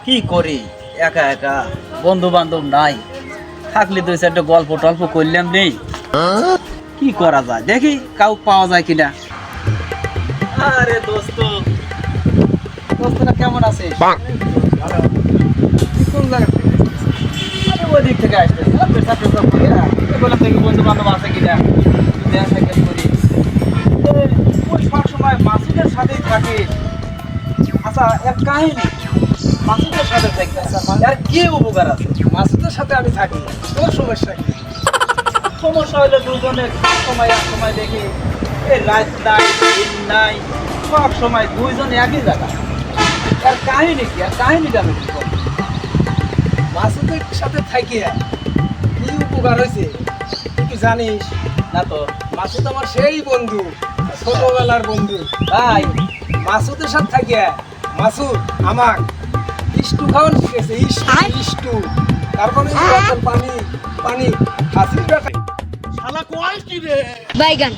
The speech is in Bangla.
কি করি, একা একা বন্ধু বান্ধব নাই, থাকলে দুই চারটা গল্প টল্প করলাম নেই। কি করা যায়, দেখি কাউ পাওয়া যায় কিনা। আরে দোস্ত, দোস্তরা কেমন আছে? কোন জায়গা থেকে? আরে ওই দিক থেকে আসতেছে, পেশা টেশা করি। বললাম দেখি বন্ধু বান্ধব আছে কিনা, দেখা সাক্ষাৎ করি। ওই সবসময় মাসুদের সাথেই থাকে। আচ্ছা, এক কাহিনী, মাসুদের সাথে থাকি, আর কি উপকার আছে? মাসুদের সাথে আমি থাকি, তোর সমস্যা কি? সমস্যা হলে দুজনে সময় এক সময় দেখি এই রাত নাই দিন নাই, সব সময় দুইজনে একই জায়গা। আর কাহিনী কি, আর কাহিনীটা আমি কি করবো? মাসুদের সাথে থাকিয়া কি উপকার হয়েছে তুই কি জানিস? না তো। মাসুদ আমার সেই বন্ধু, ছোটবেলার বন্ধু। তাই? মাসুদের সাথে থাকিয়া মাসুদ আমার ইস্টু খাওয়ান শিখেছে, ইস্টু। তারপরে পানি পানি হাসির ব্যাপার। বাইগান।